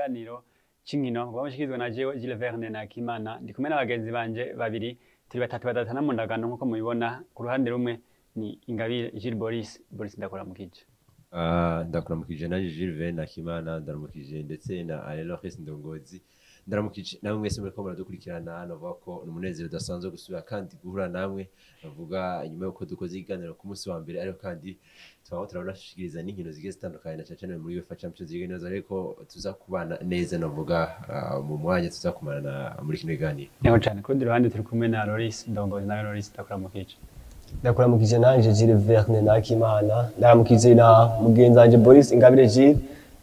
kiganiro c'inkino bamashikizwe na jewe Gilles Verne na Kimana ndi kumwe n'abagenzi banje babiri turi batatu badatana mu ndagano nkuko mubibona ku ruhande rumwe ni Ingabire Gilles Boris ndakuramukije. Ndakuramukije na Gilles Verne na Kimana ndaramukije ndetse na Alois Ndongozi ndaramukije namwe mwese muri ko muradukurikirana navuga ko umunezero udasanzwe gusubira kandi guhura namwe navuga nyuma yuko dukoze iganiro ku munsi wa mbere ariko kandi twaho turabashikiriza n'inkino zigiye zitandukanye na cyane muri UEFA Champions League neza ariko tuza kubana neza navuga mu mwanya tuza kumana muri kino iganiro. Niho cyane ko ndi ruhande turi kumwe na Alois Ndongozi na Alois ndakuramukije. Ndakuramukije nanje Gilles Verne na Kimana ndaramukije na mugenzi wanje Boris Ingabire Gilles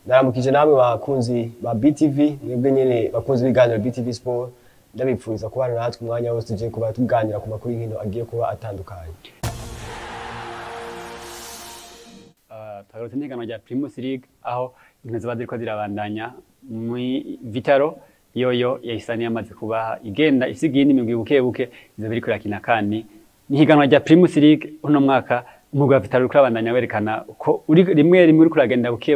ndaramukije namwe bakunzi ba BTV mwebwe nyene bakunzi b'iganiro BETV SPORTS ndabipfuriza kubana natwe umwanya wose tuje kuba tuganira ku makuru y'inkino agiye kuba atandukanye. Twagarutse n'ihiganwa rya Primus League aho inkino ziba ziriko zirabandanya mu Vitaro yoyo yahisani yamaze kuba igenda isigiye n'imigwi buke izo biriko irakina kandi n'ihiganwa rya Primus League uno mwaka umugwi wa Vitaro uriko urabandanya werekana ko uri rimwe uri kuragenda buke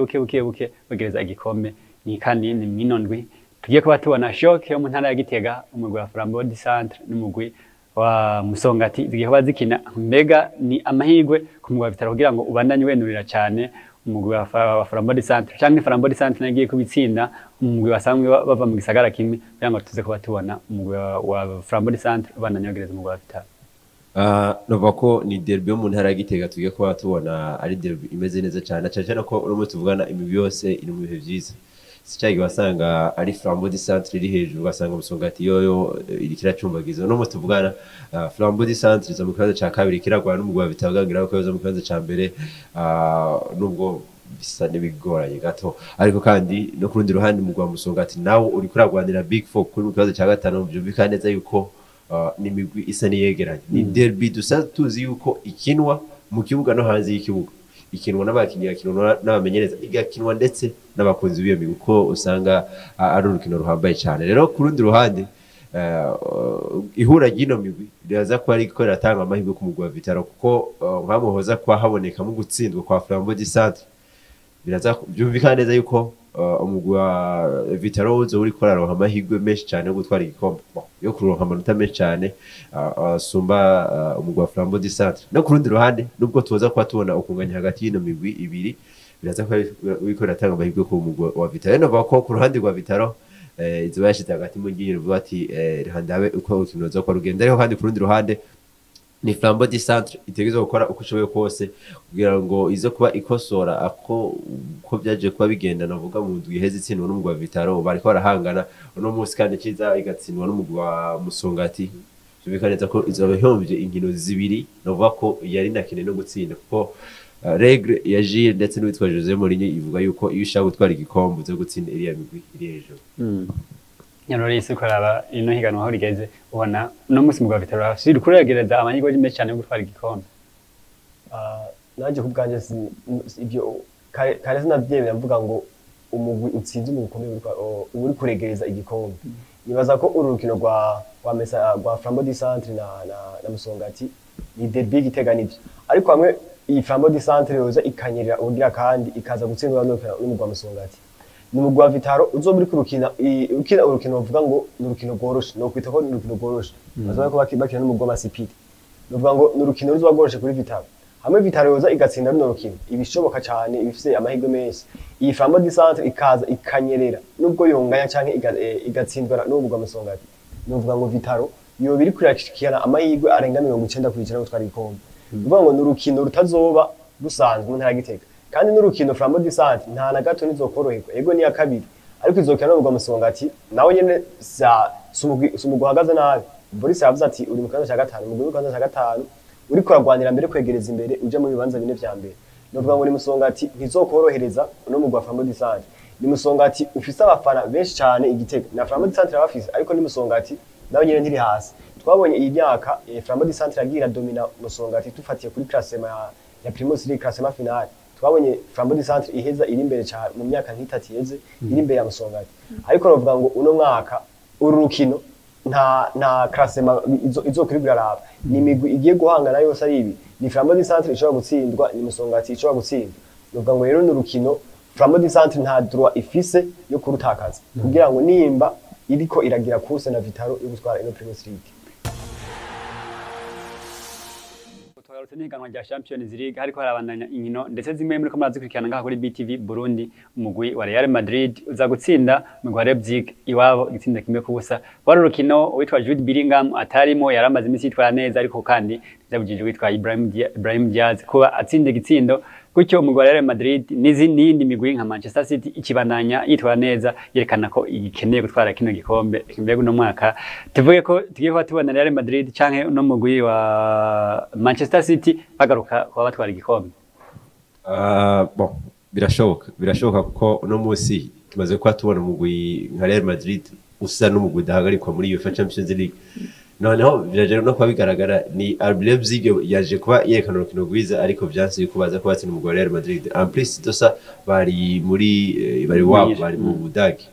bagereza igikombe ni kandi ni minondwi tugiye kuba tubona shock yo mu ntara ya Gitega umugwi wa Flambeau du Centre n'umugwi wa Musongati zigiye kuba zikina mbega ni amahirwe ku mugwi wa Vitaro kugira ngo ubandanye wenurira cyane umugwi wa Flambeau du Centre cyangwa Flambeau du Centre nagiye kubitsinda umugwi wasamwe bava mu gisagara kimwe kugira ngo tuze kuba tubona umugwi wa Flambeau du Centre ubandanye wegereza umugwi wa Vitaro. Nova ko ni derby yo mu ntara ya Gitega tugiye kuba tubona ari derby imeze neza cyane cyane ko urumwe tuvugana imigwi yose iri mu bihe byiza sicyagi wasanga ari Flambeau du Centre iri hejuru wasanga Musongati yoyo iri kiracumbagiza urumwe tuvugana Flambeau du Centre zo mu kibanza ca kabiri kiragwana n'umugwi wa Vitaro gangira ko yoza mu kibanza ca mbere nubwo bisa n'ibigoranye gato ariko kandi no ku rundi ruhande umugwi wa Musongati nawo uri kuragwanira Big Four kuri mu kibanza ca gatanu byumvikana neza yuko ni migwi isa niyegeranye ni derby dusa tuzi yuko ikinwa mu kibuga no hanze y'ikibuga ikinwa n'abakinyi akinwa n'abamenyereza igakinwa ndetse n'abakunzi biyo migwi ko usanga ari urukino ruhambaye cyane rero ku rundi ruhande ihura ryino migwi ryaza ko ari ko ratanga amahirwe ku mugwi wa Vitaro kuko nkamuhoza kwa haboneka mu gutsindwa kwa Flambeau du Centre biraza byumvikana neza yuko umugwi wa Vitaro uzo uri koraronka amahirwe menshi cyane yo gutwara igikombe yo kuronka amanota menshi cyane asumba umugwi wa Flambeau du Centre no ku rundi ruhande nubwo tuza kwa tubona ukunganya hagati y'ino migwi ibiri biraza ko wiko ratanga amahirwe ku mugwi wa Vitaro no bako ku ruhande rwa Vitaro izo bashize hagati mu ngiro vuga ati rihandabe uko ukinoza kwa rugenda rero kandi ku rundi ruhande ni Flambeau du Centre itegezwe gukora uko ushoboye kose kugira ngo izo kuba ikosora ako ko byaje kuba bigenda navuga mu ndwi heze itsindwa n'umugwi wa Vitaro bariko barahangana uno munsi kandi kiza igatsindwa n'umugwi wa Musongati bikaneza ko izo bahomvye inkino zibiri navuga ko yari nakine no gutsinda kuko regle ya Gilles ndetse n'uwitwa Jose Mourinho ivuga yuko iyo ushaka gutwara igikombe zo gutsinda iriya migwi iri hejuru. Alois ukaraba ino higanwa aho rigeze ubona no munsi mugwa Vitaro afite kuregereza amahirwe menshi cyane yo gutwara igikombe. Naje kubwanje ibyo kare sinabyemera mvuga ngo umugwi utsinze mu gukomeye uri kuregereza igikombe. Nibaza ko urukino rwa Flambeau du Centre na Musongati ni derby giteganije ariko hamwe iyi Flambeau du Centre yoza ikanyerera ugira kandi ikaza gutsindwa n'umugwi wa Musongati n'umugwi wa Vitaro uzo muri kurukina urukino bavuga ngo n'urukino goroshe no kwita ko n'urukino goroshe bazaza ko bakina n'umugwi wa Masipiti bavuga ngo n'urukino ruzo goroshe kuri Vitaro hamwe Vitaro yoza igatsinda runo rukino ibishoboka cyane ibifise amahirwe menshi iyi Flambeau du Centre ikaza ikanyerera nubwo yonganya canke igatsindwa n'umugwi wa Musongati novuga ngo Vitaro yo biri kurashikirana amahirwe arenga 90% kwijana gutwara igikombe uvuga ngo n'urukino rutazoba rusanzwe mu ntara Gitega kandi n'urukino Flambeau du Centre nta na gato nizokoroherwa ego ni ya kabiri ariko izokina n'umugwi wa Musongati nawe nyene sumugwi hagaze nabi Boris yavuze ati uri mu kibanza cya gatanu umugwi w'ikibanza cya gatanu uri kuragwanira mbere kwegereza imbere uje mu bibanza bine vya mbere novuga ngo ni Musongati ntizokorohereza no mugwi wa Flambeau du Centre ni Musongati ufise abafana benshi cyane Igitega na Flambeau du Centre abafise ariko ni Musongati nawe nyene ntiri hasi twabonye iyi myaka Flambeau du Centre yagira domina Musongati tufatiye kuri classement ya Primus League classement finale twabonye Flambeau du Centre iheza iri imbere cyane mu myaka nk'itatu yeze iri imbere ya Musongati ariko novuga ngo uno mwaka urukino nta classement izo kuri biraraba ni imigwi igiye guhangana yose ari ibi ni Flambeau du Centre ishobora gutsindwa ni Musongati ishobora gutsindwa novuga ngo rero n'urukino Flambeau du Centre nta droit ifise yo kurutakaza kugira ngo nimba iriko iragira course na Vitaro yo gutwara ino Premier League. Twagarutse n'ihiganwa rya Champions League hariko harabandanya inkino ndetse zimwe muri ko murazikurikirana ngaha kuri BTV Burundi. Umugwi wa Real Madrid uza gutsinda umugwi wa Leipzig iwabo igitsinda kimwe ku busa. Wari urukino witwa Jude Bellingham atarimo yaramaze iminsi yitwara neza ariko kandi zabujije witwa Ibrahim Diaz kuba atsinda igitsindo. Gutyo umugwi wa Real Madrid n'izindi migwi nka Manchester City ikibandanya yitwara neza yerekana ko ikeneye gutwara kino gikombe. Mbega uno mwaka tuvuge ko tugiye kuba tubona Real Madrid canke no mugwi wa Manchester City bagaruka kuba batwara igikombe. Bon birashoboka kuko uno munsi tumaze kuba tubona umugwi nka Real Madrid usa n'umugwi dahagarikwa muri UEFA Champions League. Noneho biraje no kuba bigaragara ni Leipzig yaje kuba yerekana urukino rwiza ariko vyanse yuko baza kuba batsinda umugwi wa Real Madrid. En plus dosa bari mu Budagi.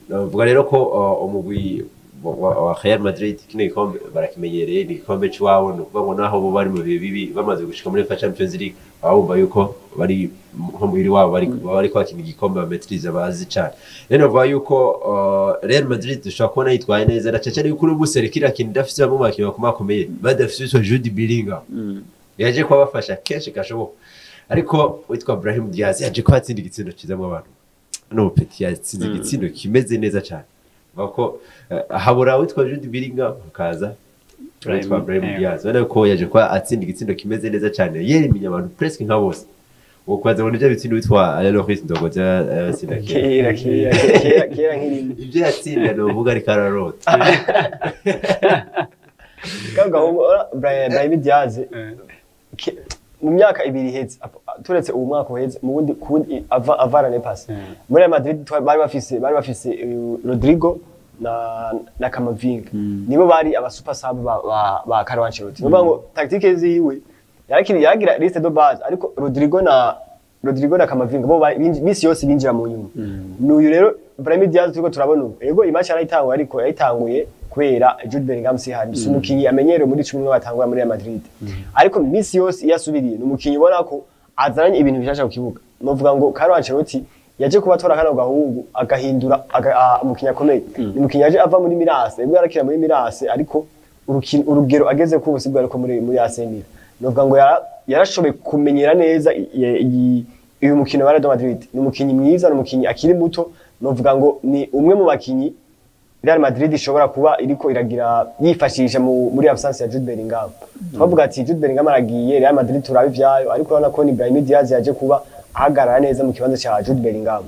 Navuga rero ko umugwi wa Real Madrid kino gikombe barakimenyereye ni igikombe cy'iwabo no kuvuga ngo naho bo bari mu bihe bibi bamaze gushika muri UEFA Champions League abumva yuko bari nko muri wabo bari kwakina igikombe bametriza bazi cyane. Rero navuga yuko Real Madrid dushaka kubona yitwaye neza ndacece yuko ubuserekira kintu dafise bamwe bakina kumakomeye badafise Jude Bellingham yaje kwabafasha kenshi gashoboka ariko witwa Ibrahim Diaz yaje kwatsinda igitsindo cizamo abantu no petit yatsinze igitsindo kimeze neza cyane bako habura witwa Jude Bellingham kaza witwa Ibrahim Diaz bana ko yaje kwa atsinda igitsindo kimeze neza cyane yeriminya abantu presque nka bose ukwaza ngo nje bitsindo witwa Aloris Ndogoja sina kera nk'irimo ibyo yatsinda no vuga ari kararota kanga Ibrahim Diaz mu myaka ibiri heze turetse uwo mwaka uheze mu wundi avarane pass muri Madrid bari bafise Rodrigo na Camavinga nibo bari aba super sub ba Carlo Ancelotti nibo ngo tactique ziwe yagira liste de base ariko Rodrigo na Camavinga bo bisi yose binjira mu nyuma n'uyu rero Ibrahim Diaz turiko turabona ego imatch yarayitangwa ariko yayitanguye kubera Jude Bellingham si hari umukinyi amenyereye muri 10 batangwa muri Madrid ariko misi yose yasubiriye n'umukinyi ubona ko azanye ibintu bishasha ku kibuga novuga ngo Carlo Ancelotti yaje kuba tora kana gahungu agahindura umukinyi akomeye umukinyi yaje ava muri Mirase ubwo yarakira muri Mirase ariko urugero ageze ku busibwa ariko muri Arsenal novuga ngo yarashobe kumenyera neza uyu mukino wa Real Madrid n'umukinyi mwiza n'umukinyi akiri muto novuga ngo ni umwe mu bakinyi Real Madrid ishobora kuba iriko iragira yifashisha muri absence ya Jude Bellingham. Twavuga ati Jude Bellingham aragiye Real Madrid turabe vyayo ariko urabona ko ni Ibrahim Diaz yaje kuba ahagarara neza mu kibanza cha Jude Bellingham.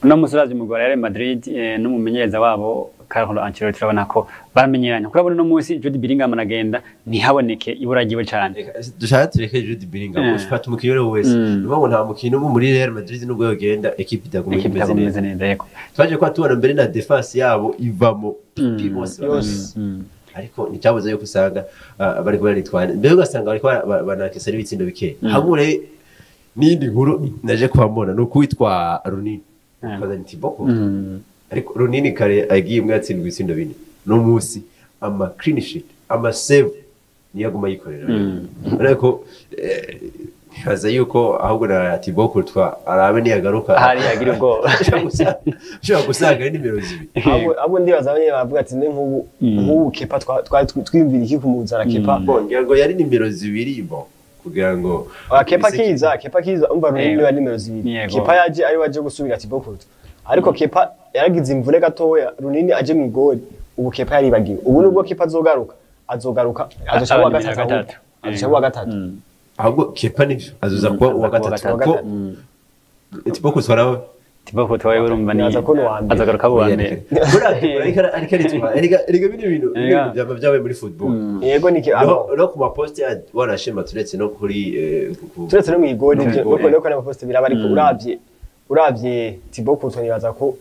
Uno musurazi mu Real Madrid n'umumenyereza wabo Carlo Ancelotti urabona ko bamenyeranye. Kurabona no munsi Jude Bellingham aragenda ntihaboneke iburagiwe cyane. Dushaka tureke Jude Bellingham ufata umukino wese. Nuko nta mukino mu muri Real Madrid nubwo yogenda equipe itagumeze neza. Twaje kwa tubona mbere na defense yabo ivamo pipi bose. Ariko nicyabuze yo kusanga bari baritwana. Mbere ugasanga bari banakesa ibitsindo bike. Hamure nindi nkuru naje kwambona no kwitwa Runini. Kaza ntiboko. Ariko Runini kare agiye mwatsindwa ibitsindo bine. No musi ama clean sheet, ama save niyaguma yikorera. Ariko haza yuko ahubwo na Tiboko twa arabe niyagaruka hari yagira ubwo cyo gusanga ari nimero 2 ahubwo ndibaza abanye bavuga ati nk'ubu Kepa twimvira iki kumuzana Kepa ngira ngo yari nimero 2 bo kugira ngo Kepa kiza umva Runini wa nimero 2 Kepa yaje ari waje gusubira Tiboko ariko Kepa yaragize imvune gatoya Runini aje mu igori ubu Kepa yari bagiwe ubu nubwo Kepa azogaruka azoshawa gatatu ahubwo Kepa nivyo azuza kuba uwa gatatu ko Tiboko twarawe Tiboko twawe urumva ni azagaruka buwande ariko bintu byabaye muri football yego niki no ku mapost ya warashima turetse no kuri turetse no mu igoni no ku mapost biraba ariko uravye Tiboko twanibaza ko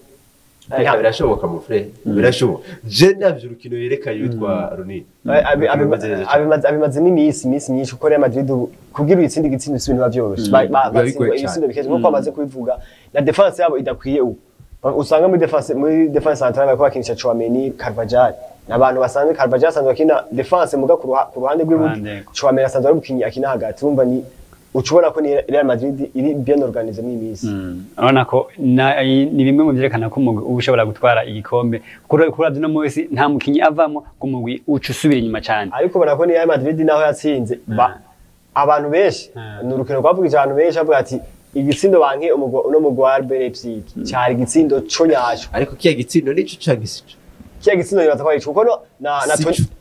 birashoboka mu frere birashoboka je navyo urukino yereka yitwa Runini abimaze n'imisi myinshi uko Real Madrid kugira itsindi gitsinda ibintu bavyoroshe ibisindo bikeje nko amaze kubivuga na defense yabo idakwiye usanga muri defense centrale bako bakinisha Chouameni Carvajal nabantu basanzwe Carvajal sanzwe akina defense muga ku ruhande rw'iburyo Chouameni asanzwe ari bukinyi akina hagati urumva ni ucubona ko ni Real Madrid iri bien organisée mu imisi urabona ko ni bimwe mu byerekana ko umugwi ushobora gutwara igikombe kuravye no munsi nta mukinyi avamo ku mugwi uca usubira inyuma cyane ariko ubona ko ni Real Madrid naho yatsinze abantu benshi ni urukino rwavugije abantu benshi avuga ati igitsindo banke uno mugwi wa RB Leipzig cyari igitsindo co nyaco ariko kiya gitsindo nico cangisico kiya gitsindo nibaza ko ari kuko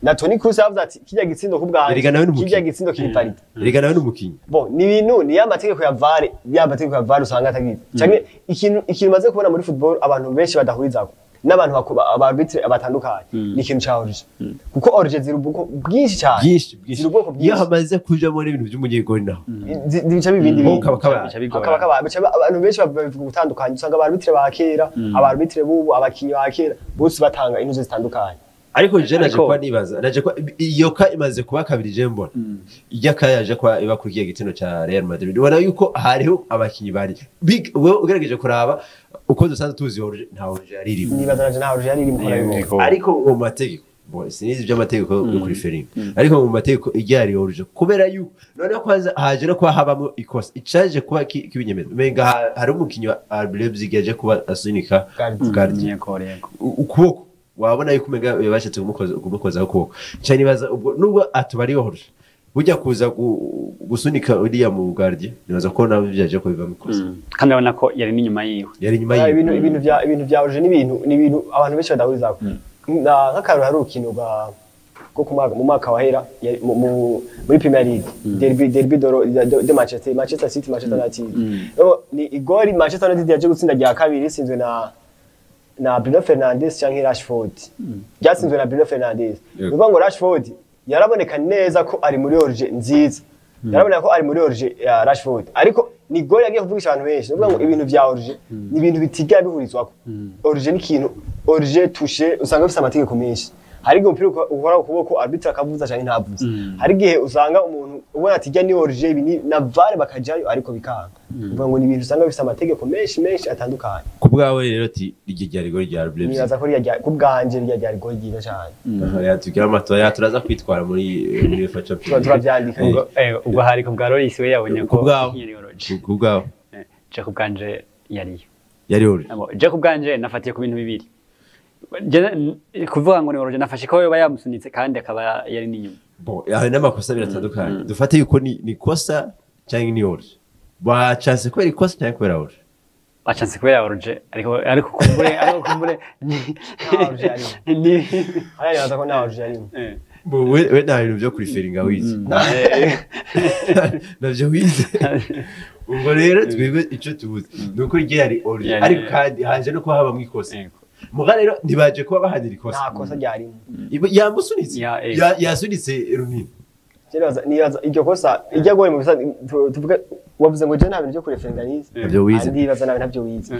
na Toni Kroos yavuze ati kiya gitsindo kubwanjye kiya gitsindo kiri parite erega nawe n'umukinyi bon ni ibintu ni amategeko ya VAR usanga atagize cyane ikintu maze kubona muri football abantu benshi badahurizako n'abantu abarbitre abatandukanye ni ikintu ca origin kuko origin ziri ubwoko bwinshi cyane ziri ubwoko bwinshi iyo hamaze kujamo n'ibintu by'umunyegori naho bica bibindi abantu benshi bavuga gutandukanye usanga abarbitre bakera abarbitre bubu abakinyi bakera bose batanga intuzo zitandukanye ariko je naje kwa nibaza naje kwa iyo ka imaze kuba kabiri je mbona ijya ka yaje kwa iba kuri igitino ca Real Madrid ubona yuko hariho abakinyi bari big wewe ugerageje kuraba uko dusanzwe tuzi nta origin ari nibaza naje nta origin ari ariko mu mategeko bo sinizi by'amategeko yo kuri fering ariko mu mategeko ijyari origin kubera yuko none kwanza haje no kwa habamo ikosa icaje kuba kibinyemeza menga hari umukinyi wa Leipzig yaje kuba asunika gardien ukuboko wabona yuko umega yabashatse kumukozaho ko cyane nibaza ubwo nubwo atubari yohorje bujya kuza gusunika uriya mu gardien nibaza ko nawe byaje ko biva mikoza kandi abona ko yari n'inyuma yiwe ibintu bya origin n'ibintu abantu benshi badahurizako nk'akantu hari urukino rwo mu mwaka wahera muri Premier League derby de Manchester City Manchester United ni igori Manchester United yaje gutsinda rya kabiri sinzwe na Bruno Fernandes canke Rashford byatsinzwe na Bruno Fernandes uvuga ngo Rashford yaraboneka neza ko ari muri origin nziza yaraboneka ko ari muri origin ya Rashford ariko ni gol yagiye kuvugisha abantu benshi uvuga ngo ibintu bya origin ni ibintu bitiga bihurizwako origin ni ikintu origin touché usanga bifite amategeko menshi hari igihe umupira ukora ukuboko arbitre akavuza cyane ntavuze hari igihe usanga umuntu ubona ati jya ni origin ibi na VAR bakajayo ariko bikanga uvuga ngo ni ibintu usanga bifite amategeko menshi atandukanye kubwawe rero ati ryari gol rya Leipzig nibaza ko kubwanje ryari gol ryiza cyane yatugira amatora turaza kwitwara muri facha turabyandika ubwo hari kubwa Loris we yabonye ko kubwawe Jacob Ganje yari uri Jacob Ganje nafatiye ku bintu bibiri kuvuga ngo ni origin nafashe ko yoba yamusunitse kandi akaba yari n'inyuma bon yaho n'amakosa biratandukanye dufate yuko ni kosa cyangwa ni origin bachanse ko iri kosa cyangwa kubera origin bachanse kubera origin ariko kumbure ni yaza ko na origin bo we na ibintu byo kuri feringa wize navyo wize ubwo rero twebwe ico tubuze nuko ryari origin ariko kandi haje no kuba haba mwikosa muga rero ntibaje kuba bahanira ikosa nta kosa ryarimo yamusunitse yasunitse runini nibaza iryo kosa ijya goye mu bisa tuvuga wavuze ngo je nta bintu byo kureferenga nize navyo wize ndibaza nawe ntabyo wize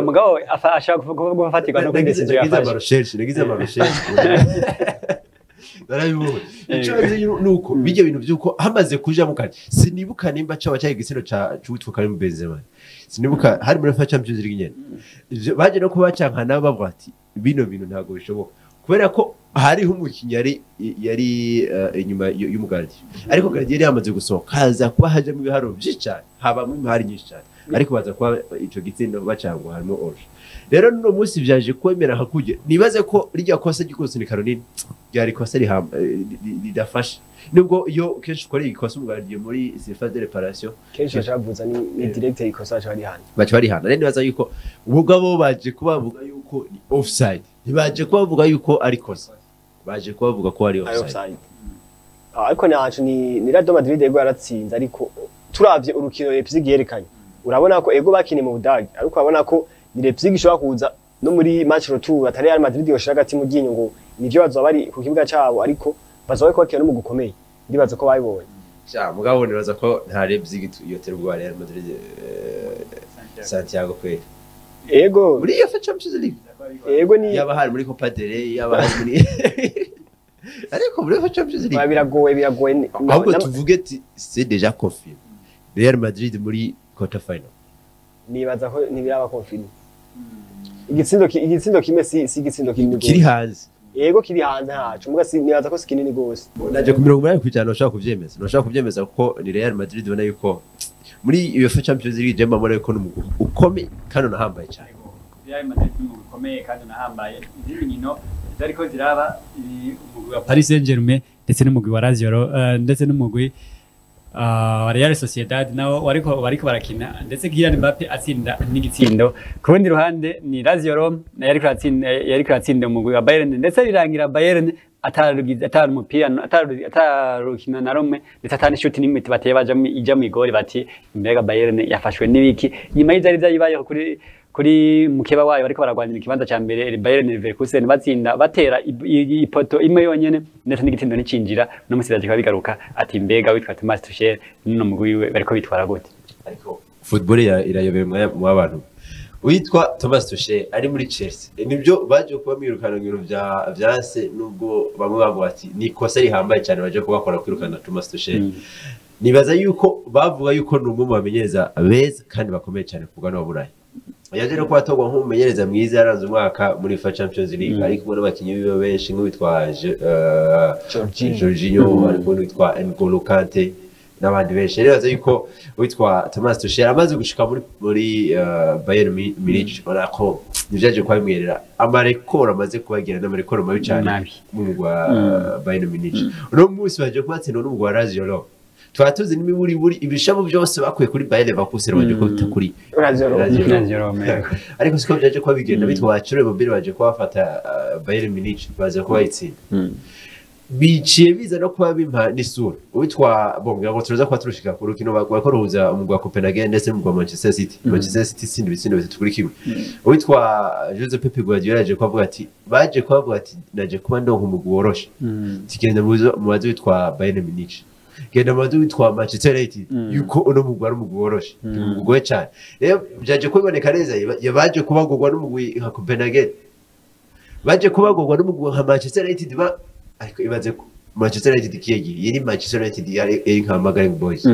mugabo ashaka kuvuga gufatirwa no kwidesizo yafashe nagize ama recherche darabibona icaje nuko bijye bintu byuko hamaze kuja mu kare sinibuka nimba cyawa cyaye igisino ca cy'utwo kare mu Benzema sinibuka hari muri fa Champions League nyene baje no kuba cyankana bavuga ati bino bintu ntago bishoboka kubera ko hari umukinnyi yari inyuma y'umugardi ariko gardi yari yamaze gusohoka haza kuba haje mu biharo byinshi cyane haba mu imari nyinshi cyane ariko baza kuba ico gitsindo bacangwa harimo orge rero no munsi byaje kwemera hakuje nibaze ko rijya kosa gikusunika runini ryari kosa ridafasha nubwo iyo kenshi ukora ikosa umugardi muri phase de réparation kenshi bavuza ni directeur ikosa cyari hano baca bari hano rero nibaza yuko ubugabo baje kubavuga yuko ni offside ntibaje kubavuga yuko ari kosa baje kubavuga ko ari offside ariko nacu ni Real Madrid yego yaratsinze ariko turavye urukino Leipzig yerekanye urabona ko ego bakine mu Budage ariko urabona ko ni Leipzig ishobora kuza no muri match retour atari Real Madrid yoshaka gati mu ginyo ngo nivyo bazoba bari ku kibuga cyabo ariko bazoba ko bakina no mu gukomeye ndibaza ko bayibonye mugabo nibaza ko nta Leipzig yotera ubwo Real Madrid Santiago kweli ego muri iyo Champions League ego ni yaba hari muri Copa del Rey yaba hari muri ariko muri Champions League biragoye ahubwo tuvuge ati c'est déjà confirmé Real Madrid muri quarter final nibaza ko ntibiraba confirmé igitsindo kimwe si igitsindo kinini kiri hanze yego kiri hanze hacu muga nibaza ko sikinini gose naje ku 80% ushaka kuvyemeza ushaka kuvyemeza kuko ni Real Madrid ubona yuko muri UEFA Champions League jemba mbona yuko n'umugwi ukomeye kandi unahambaye cyane Real Madrid n'umugwi ukomeye kandi unahambaye izindi nkino zariko ziraba umugwi wa Paris Saint-Germain ndetse n'umugwi wa Lazio ndetse n'umugwi Real Sociedad nawo bariko barakina ndetse Kylian Mbappe atsinda n'igitsindo ku rundi ruhande ni Lazio Rome yariko atsinda umugwi wa Bayern ndetse birangira Bayern atarukina na Rome ndetse atani shoti n'imwe bateye ija mu igori bati mbega Bayern yafashwe n'ibiki nyuma y'izari byayibayeho kuri mukeba wayo bariko baragwanira ikibanza ca mbere Bayern Leverkusen batsinda batera ipoto imwe yonyene ndetse n'igitindo n'icinjira no musidaje kwa bigaruka ati mbega witwa Thomas Tuchel no mugwi wiwe bariko bitwara gute ariko football irayobera mu abantu witwa Thomas Tuchel ari muri Chelsea nibyo baje kuba mwirukana ngiro vyase nubwo bamwe bavuga ati ni kosa rihambaye cyane baje kubakora kwirukana Thomas Tuchel nibaza yuko bavuga yuko numwe mu bamenyereza beza kandi bakomeye cyane kugana wa Burayi yaje no kwatogwa nk'umumenyereza mwiza yaranze umwaka muri UEFA Champions League ariko muri abakinyi bibe benshi nk'uwitwaje Jorginho ariko n'uwitwa N'Golo Kante n'abandi benshi rero yuko witwa Thomas Tuchel amaze gushika muri Bayern Munich orako nijaje kwa bimwerera amarekoro amaze kubagira n'amarekoro mabi cyane mu rwa Bayern Munich no munsi baje kubatsinda n'umugwa wa Lazio twatuzi n'imiburi ibishabo byose bakwiye kuri Bayer Leverkusen baje ko kuri Lazio ariko siko byaje kwa bigenda bitwa bacure mobile baje kwafata Bayern Munich baje kwa itsinda biciye biza no kuba bimpa n'isura witwa bonga ngo turuza kwa turushika ku rukino bakorohuza umugwa Copenhagen ndetse n'umugwa Manchester City sindi bitsindo bitatu kuri kimwe witwa Jose Pepe Guardiola yaje kwavuga ati baje kwavuga ati naje kuba ndonka umugwa woroshe tikenda mu bazo witwa Bayern Munich genda mazu witwa Manchester United yuko uno mugwa ari umugwi woroshe umugwi cyane rero byaje kuboneka neza yabaje kubagurwa n'umugwi nka Copenhagen baje kubagurwa n'umugwi nka Manchester United ariko ibaze ko Manchester United kiyegi yiri Manchester United yari nka Magaling Boys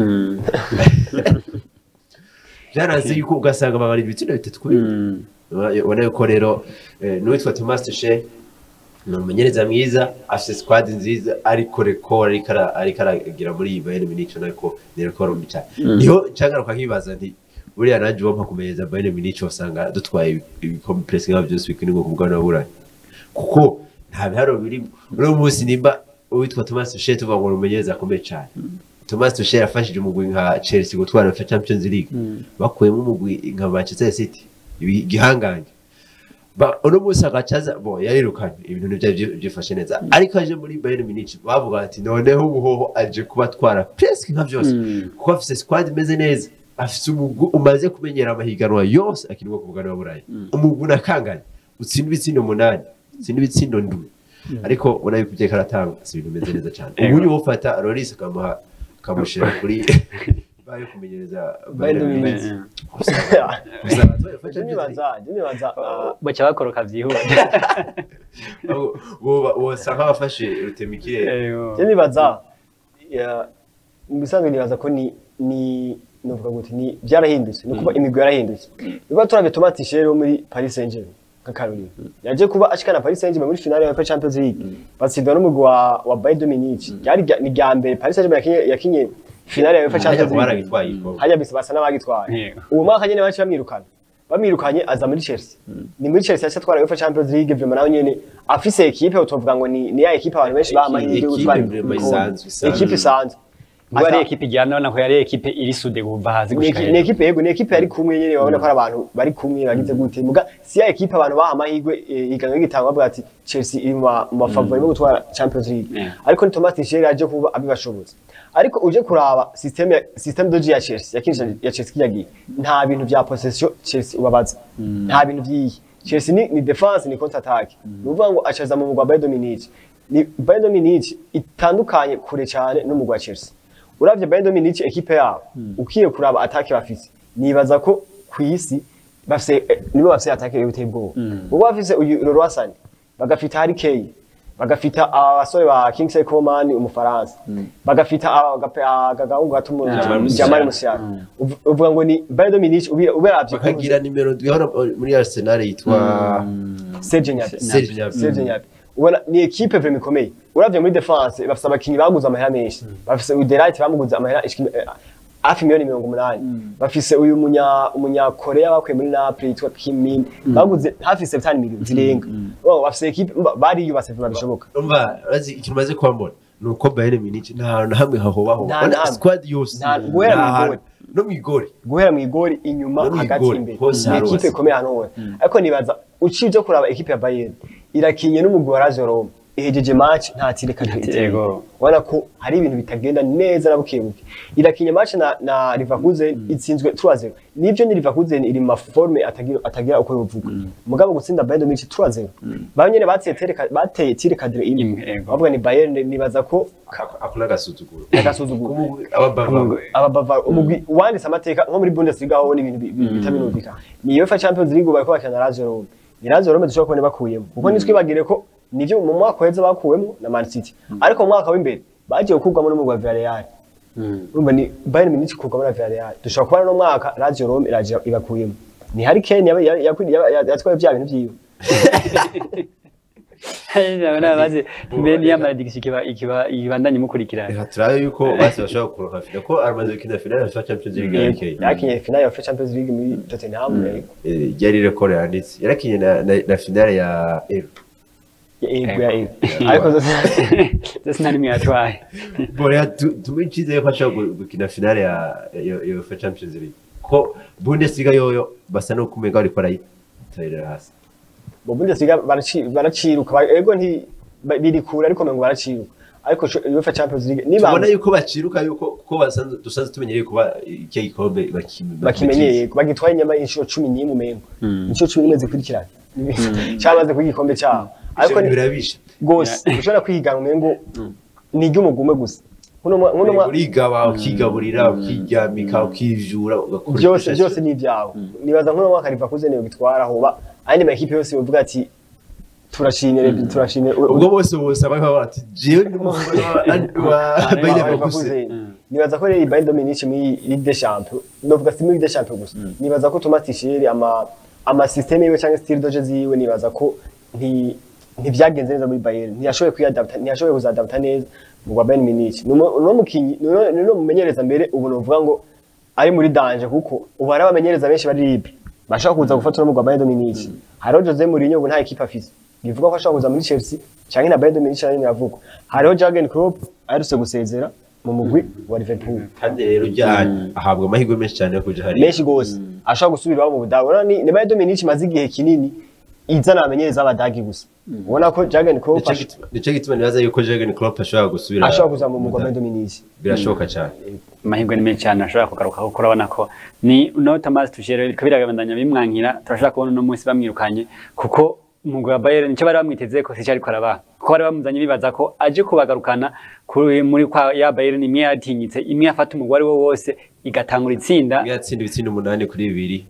byaraze yuko ugasanga babari ibitsina bitatu kuri ubona yuko rero n'uwitwa Thomas Tuchel n'umumenyereza mwiza afite squad nziza ariko rekora ariko aragira muri Bayern Munich nako ni rekora mbi cyane niho cyagaruka nkibaza nti buriya naje wampa kumenyereza Bayern Munich wasanga dutwaye ibikombe pressing nka byose bikinirwa ku bwana burayi kuko nta biharo biri no munsi nimba witwa Thomas Tuchel tuvuga ngo umumenyereza akomeye cyane Thomas Tuchel afashije umugwi nka Chelsea gutwara Champions League bakuyemo umugwi nka Manchester City igihangange uno munsi agacaza yarirukanye ibintu byifashe neza ariko aje muri Bayern Munich bavuga ati noneho ubuhoho aje kubatwara presque nka byose kuko afite squad imeze neza afite umugwi umaze kumenyera amahiganwa yose akinirwa ku bugana burayi umugwi nakanganye utsinda ibitsindo 8 utsinda ibitsindo 7 ariko ubona yuko bye karatanga ibintu bimeze neza cyane ubu ufata Loris kamushira kuri bayo kumenyereza Bayern Munich nibaza bacha bakoroka vyihuta wo sanga bafashe rutemikire nibaza mubisanzwe nibaza ko ni novuga gute ni byarahindutse no kuba imigwi yarahindutse niba turabe Thomas Tuchel muri Paris Saint-Germain kakaruri yaje kuba ashikana Paris Saint-Germain muri finale ya Champions League batsinda n'umugwi wa Bayern Munich yari ni gambere Paris Saint-Germain yakinye finale ya UEFA Champions League hajya bise basa n'abagitwaye uwo mwaka nyene baci bamwirukanye aza muri Chelsea ni muri Chelsea yatwara UEFA Champions League vyema nawe nyene afise equipe utovuga ngo ni ya equipe abantu benshi bamahirwe gutwara equipe isanzwe Ari equipe ijyana nako yari equipe iri sude kuva hazi gushika ni equipe yego ni equipe yari kumwe nyene babona ko ari abantu bari kumwe bagize gute muga si ya equipe abantu bahamahirwe ikanwe gitangwa bavuga ati Chelsea iri mu favori yo gutwara Champions League ariko ni Thomas Tuchel aje kuba abibashoboza ariko uje kuraba system doji ya Chelsea ya Chelsea yagiye nta bintu bya possession Chelsea ubabaza nta bintu byiyi Chelsea ni defense ni counter attack nuvuga ngo acaza mu mugwa Bayern Munich ni Bayern Munich itandukanye kure cyane n'umugwa wa Chelsea uravye Bayern Munich equipe yabo ukiye kuraba attaque bafise nibaza ko kwisi bafise nibo bafise attaque y'ubuteye bwo ubwo bafise uyu Leroy bagafita Harry Kane bagafita abasore ba Kingsley Coman umufaransa bagafita agagaungu gatumu Jamal Musiala uvuga ngo ni Bayern Munich uberavye bakagira nimero 2 muri Arsenal yitwa Serge Gnabry ubona ni equipe vraiment ikomeye uravye muri defense bafise abakinyi baguze amahera menshi bafise Uderite bamuguze amahera hafi miliyoni 80 bafise uyu umunya Korea bakwe muri Napoli yitwa Kim Min baguze hafi 70 miliyoni zirenga bafise equipe bari yubase vuba bishoboka umva azi ikintu maze kwambona nuko Bayern Munich nta hamwe hahobaho squad yose no mu igori inyuma hagati imbere equipe ikomeye hano ariko nibaza ucije kuraba equipe ya Bayern irakinye n'umugwi wa Roma ihejeje match nta tireka wala ko hari ibintu bitagenda neza nabukebuke irakinye match na Leverkusen itsinzwe 3-0 nivyo ni Leverkusen iri ma forme atagira uko bivuga mugabo gutsinda Bayern Munich 3-0 banyene bateye tireka dire imwe bavuga ni Bayern nibaza ko akuna gasuzuguro ababava umugwi wanditse amateka nko muri Bundesliga ho ni ibintu bitabinubika ni UEFA Champions League bariko bakina na Roma ni Roma dushobora kubona bakuyemo kuko nitwibagire ko nivyo mu mwaka weze bakuwemo na Man City ariko mu mwaka w'imbere bagiye kugwamo n'umugwa Villarreal urumva ni Bayern Munich kugwamo na Villarreal dushobora kubona no mwaka Lazio Roma iraje ibakuyemo ni Harry Kane yatwaye bya bintu byiwe Ndabona baze mbere ya Madrid ikibandanye mukurikirana turabe yuko base bashaka kuronka final ko aramaze gukina final ya Champions League yakinye final ya Champions League muri Tottenham yari record yanditse yarakinye na final ya ariko zose nari myatwaye bora tumichize ko ashaka gukina final ya Champions League ko Bundesliga yoyo basa no kumenga ari para yitarira hasi mu Bundesliga baraciruka ego nti biri kure ariko mengo baraciruka ariko UEFA Champions League niba ubona yuko baciruka yuko ko dusanzwe tumenyereye kuba iki gikombe bakimenyeye bagitwaye nyama inshuro 11 mengo inshuro 11 zikurikirana cyamaze ku gikombe cyabo ariko birabisha gose ushobora kwigana mengo ni ry'umugume gusa nkuno urigaba ukigaburira ukiryamika ukijura byose ni ibyawe nibaza nkuno mwaka Leverkusen yo gitwara hoba andi makipe yose bavuga ati turashine ubwo bose abaho bati jewe wa Leverkusen nibaza ko rero Bayern Munich muri Ligue des Champions novuga si muri Ligue des Champions gusa nibaza ko Thomas Tuchel ama systeme yiwe cyangwa style doje ziwe nibaza ko ntibyagenze neza muri Bayern ntiyashoboye kuyadapta ntiyashoboye kuzadapta neza mu Bayern Munich no mukinyi no mumenyereza mbere ubu novuga ngo ari muri danger kuko ubu hari abamenyereza benshi bari libre bashaka kuza gufata no mu Bayern Munich hariho Jose Mourinho nta equipe afise bivuga ko ashaka kuza muri Chelsea cyangwa na Bayern Munich ari yavuga hariho Jurgen Klopp aruse gusezera mu mugwi wa Liverpool kandi rero ujyanye ahabwa amahirwe menshi cyane yo kuja hari menshi gose ashaka gusubira mu Budage ni Bayern Munich maze igihe kinini izana abamenyereza abadagi gusa ubona ko Jurgen Klopp nico gituma nibaza yuko Jurgen Klopp ashaka gusubira ashaka kuza mu mugwi wa Bayern Munich birashoboka cyane amahirwe ni menshi cyane ashobora kugaruka kuko urabona ko ni no Thomas Tuchel kabiragabandanya bimwankira turashaka kubona no munsi bamwirukanye kuko umugwi wa Bayern nicyo bari bamwiteze ko sicyari kwaraba kuko bari bamuzanye bibaza ko aje kubagarukana muri kwa ya Bayern imwe yatinyitse imwe afata umugwi wo wose igatangura itsinda yatsinda ibitsinda 8 kuri 2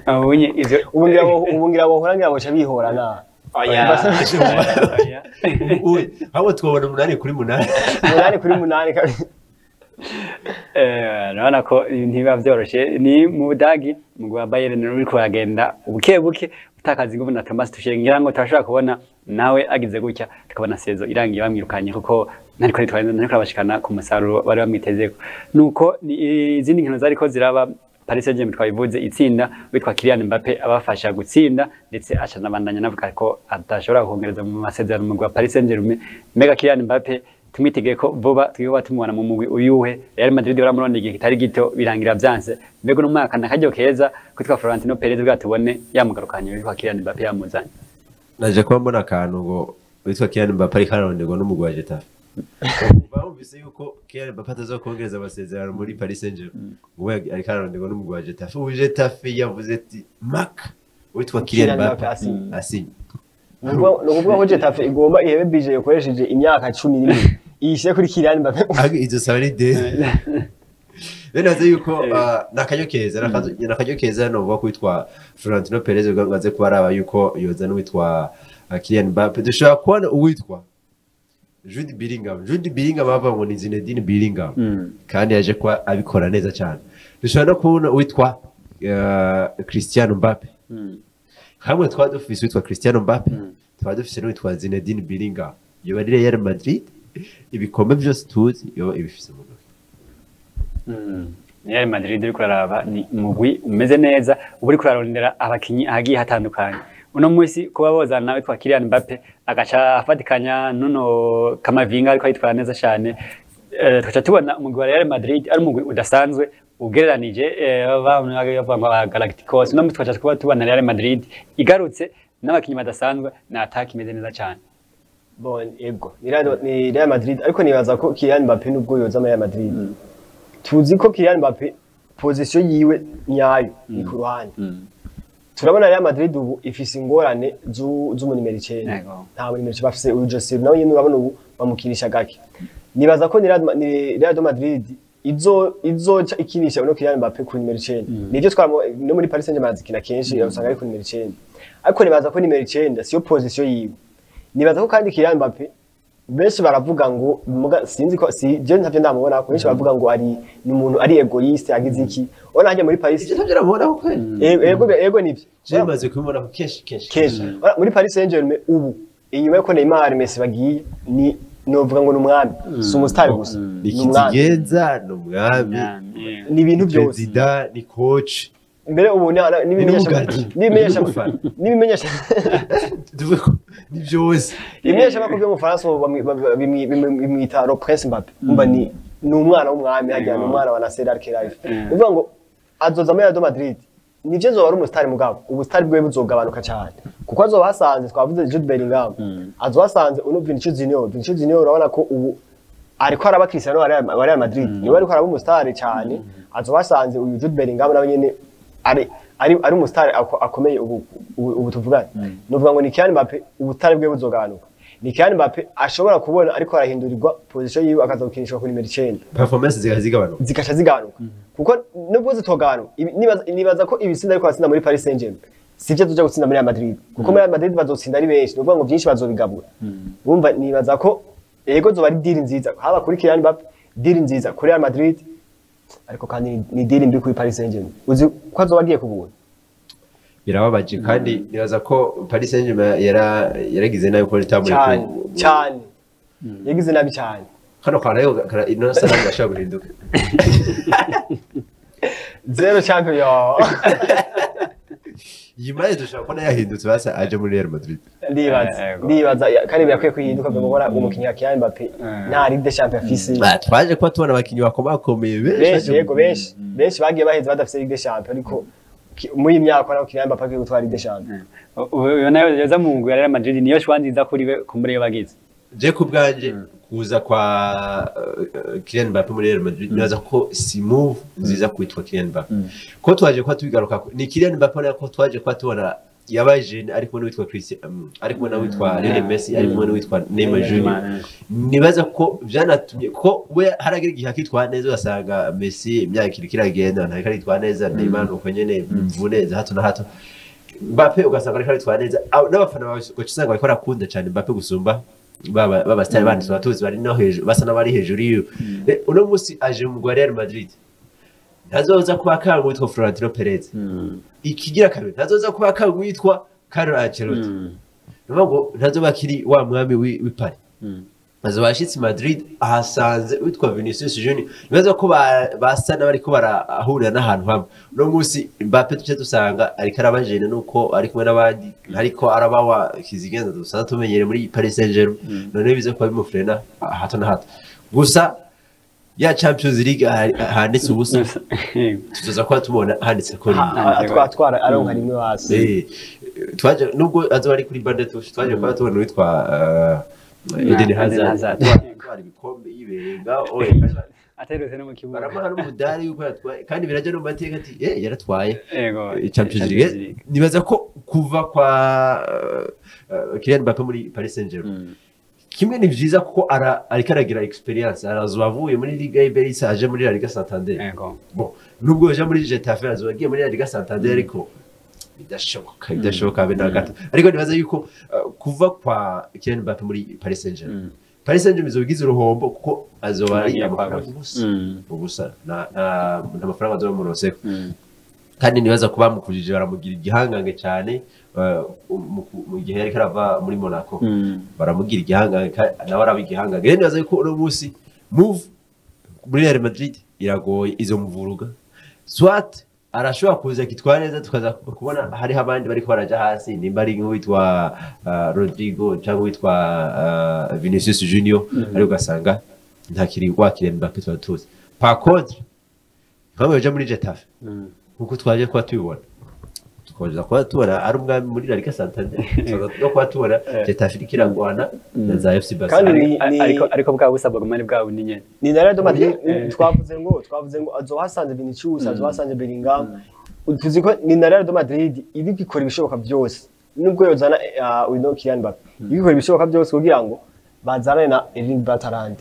abunye ivyo ubungira bohora ngira boca bihorana uwe abo twabona 8 kuri 8 8 kuri 8 urabona ko ntibiba byoroshye ni mu Budagi umugwi wa Bayern uri kuragenda ubukebuke utakaza ingufu na Thomas Tuchel ngira ngo turashaka kubona nawe agize gutya tukabona sezo irangiye bamwirukanye kuko nariko abashikana ku musaruro bari bamwitezeko nuko izindi nkino zariko ziraba Paris Saint-Germain twabivuze itsinda witwa Kylian Mbappe abafasha gutsinda ndetse acanabandanya navuga ko atashobora kongereza mu masezerano mu Paris Saint-Germain mega Kylian Mbappe tumitegeye ko vuba twiba tumubona mu mugwi uyuhe Real Madrid baramuronde igihe kitari gito birangira byanse mbego n'umwaka nakajyo keza kwitwa Florentino Perez bwatubone yamugarukanye witwa Kylian Mbappe yamuzanye naje kuba mbona akantu ngo witwa Kylian Mbappe ari karonderwa n'umugwi wa Getafe bumvise yuko Kylian Mbappe atazokongereza amasezerano muri Paris Saint-Germain ngo ari karonderwa n'umugwi wa Getafe ubu Getafe yavuze ati Mac witwa Kylian Mbappe asinye nukuvuga ko Getafe igomba ihebe budget yakoresheje imyaka 11 ishyire kuri Kylian Mbappe izo saba de benaze yuko nakajyo keza no vuga kwitwa Florentino Perez ugangaze ko araba yuko yoza no witwa Kylian Mbappe dushaka kubona uwitwa Jude Bellingham bava ngo ni Zinedine Bellingham kandi yaje kwa abikora neza cyane dushaka no kubona uwitwa Cristiano Mbappe hamwe twadufise witwa Cristiano Mbappe twaba dufise n'uwitwa Zinedine Bellingham yoba ari Real Madrid ibikombe byose tuzi yoba ibifise mu ntoki Real Madrid uri kuraraba ni umugwi umeze neza uburi kurarondera abakinyi ahagiye hatandukanye uno munsi kuba bozana nawe kwa Kylian Mbappe agaca afatikanya nuno Kamavinga ariko yitwara neza cyane tukaca tubona umugwi wa Real Madrid ari umugwi udasanzwe ugereranije bavuga Galacticos no mutwacha kuba tubana Real Madrid igarutse n'abakinyi badasanzwe na attack imeze neza cyane bon ego ni Real Madrid ariko nibaza ko Kylian Mbappe nubwo yoza muri Real Madrid tuzi ko Kylian Mbappe position yiwe nyayo ni ku ruhande turabona Real Madrid ubu ifise ingorane z'umu nimero 9 nta muri nimero bafise uyu Jose nawe nyine urabona ubu bamukinisha gake nibaza ko ni Real Madrid izoca ikinisha uno Kylian Mbappe ku nimero 9 nivyo twamo no muri Paris Saint-Germain zikina kenshi usanga ari ku nimero 9 ariko nibaza ko nimero 9 siyo position yiwe nibaza ko kandi Kylian Mbappe benshi baravuga ngo sinzi ko si je ntavyo ndamubona ko benshi baravuga ngo ari ni umuntu ari egoiste agize iki ona hajya muri Paris ivyo ntavyo ndamubona ko ego nivyo je maze kubona ko kenshi muri Paris Saint-Germain ubu inyuma yuko Neymar Messi bagiye ni novuga ngo numwami si umustar gusa ikigenza numwami ni ibintu byose president ni coach mbere ubu nibimenyesha ni byose ibimenyesha bakubye mu Faransa bimwita le prince Mbappe umba ni umwana w'umwami hajya ni umwana wa Nasser Al-Khelaifi uvuga ngo azoza muri Real Madrid nivyo zo wari umustar mugabo ubustar bwe buzogabanuka cyane kuko azo basanze twavuze Jude Bellingham azo basanze uno Vinicius Junior urabona ko ubu ariko araba Cristiano wa Real Madrid niwe ariko araba umustar cyane azo basanze uyu Jude Bellingham nawe nyene ari umustar akomeye ubu tuvugana novuga ngo ni Kylian Mbappe ubutare bwe buzogabanuka ni Kylian Mbappe ashobora kubona ariko arahindurirwa position yiwe akazokinishwa ku nimero 9 performance zikasha zigabanuka kuko nubwo zitogabanuka nibaza ko ibisinda ariko basinda muri Paris Saint-Germain sivyo tuja gutsinda muri Real Madrid kuko muri Real Madrid bazotsinda ari benshi novuga ngo byinshi bazobigabura bumva nibaza ko ego zo bari deal nziza haba kuri Kylian Mbappe deal nziza kuri Real Madrid ariko kandi ni deal mbi kuri Paris Saint-Germain uzi ko azobagiye kubura birababaje kandi nibaza ko Paris Saint-Germain yaragize nayo ko litabure cyane yagize nabi cyane kano karayo ino sana gashaka guhinduka zero champion yimaye dushaka ko yahindutse basa aje muri Real Madrid ndibaza kandi birakwiye kuhinduka bigora umukinnyi wa Kylian Mbappe nta Ligue des Champions afise twaje ko tubona abakinnyi bakomeye benshi bagiye baheze badafise Ligue des Champions ariko muri imyaka naho Kylian Mbappe gutwara Ligue des Champions uyo nayo yaza mu ngwe ya Real Madrid niyo shwanziza kuri we kumure bagize je kubganje kuza kwa Kylian Mbappe muri Real Madrid naza ko si move nziza kwitwa Kylian Mbappe ko twaje kwa tubigaruka ni Kylian Mbappe nako twaje kwa tubona yabaje ariko no witwa Cristiano ariko na witwa Lionel Messi ariko no witwa Neymar Junior nibaza ko byanatumye ko we haragira igihe akitwa neza ugasanga Messi imyaka kiragenda nta karitwa neza Neymar uko nyene mvuneza hato na hato Mbappe ugasanga ari karitwa neza n'abafana bawe ko cisanga bariko rakunda cyane Mbappe gusumba baba style bandi batuzi bari no hejuru basa n'abari hejuru iyo uno musi aje mu Real Madrid ntazoza kuba kangu witwa Florentino Perez ikigira kabiri ntazoza kuba kangu witwa Carlo Ancelotti ngo ntazoba kiri wa mwami w'Paris azobashitse Madrid ahasanze witwa Vinicius Junior nibaza ko basa n'abariko barahurira n'ahantu hamwe no musi Mbappe tuce dusanga ariko arabajene nuko ari kumwe n'abandi ariko arabawa kizigenza dusanga tumenyere muri Paris Saint-Germain none bize ko bimufrena hato na hato gusa ya Champions League handitse ubusa tuzoza kwa tumona handitse ko twatwara aronka rimwe wase twaje nubwo azoba ari kuri bande twaje kwa tubona witwa Eden Hazard twari bikombe yibenga ateretse no mu kibuga baramara n'umudari yuko yatwaye kandi biraje no mateka ati yaratwaye Champions League nibaza ko kuva kwa Kylian Mbappe muri Paris Saint-Germain kimwe ni vyiza kuko ariko aragira experience arazubavuye muri Ligue Iberica aje muri La Liga Santander bon nubwo aje muri Getafe azubagiye muri La Liga Santander ariko bidashoboka be na gato ariko nibaza yuko kuva kwa Kylian Mbappe muri Paris Saint-Germain Paris Saint-Germain izogize uruhombo kuko azoba ari ubusa na amafaranga azoba mu roseko kandi nibaza kuba mukujije baramugira igihangange cyane mu gihe yari karava muri Monaco baramugira igihangange nawe araba igihangange rero nibaza ko uno munsi move muri Real Madrid iragoye izo muvuruga swat arashobora kuza kitwara neza tukaza kubona hari abandi bari baraja hasi nimba ari nk'uwitwa Rodrigo cyangwa witwa Vinicius Junior ari ugasanga ntakiri wakire Mbappe twatuze par contre nkamwe baje muri Getafe kuko twaje kwa tubibona tukoza kwa tubona ari umwami muri La Liga Santander no kwa tubona Getafe ikirangwana na za FC Barcelona ariko bwa busabwa gumane bwa bunyenye ni Real Madrid twavuze ngo azohasanze Vinicius azohasanze Bellingham tuzi ko ni Real Madrid ibi bikora ibishoboka byose nubwo yozana Wino Kylian Mbappe ibikora ibishoboka byose kugira ngo bazane na Erling Haaland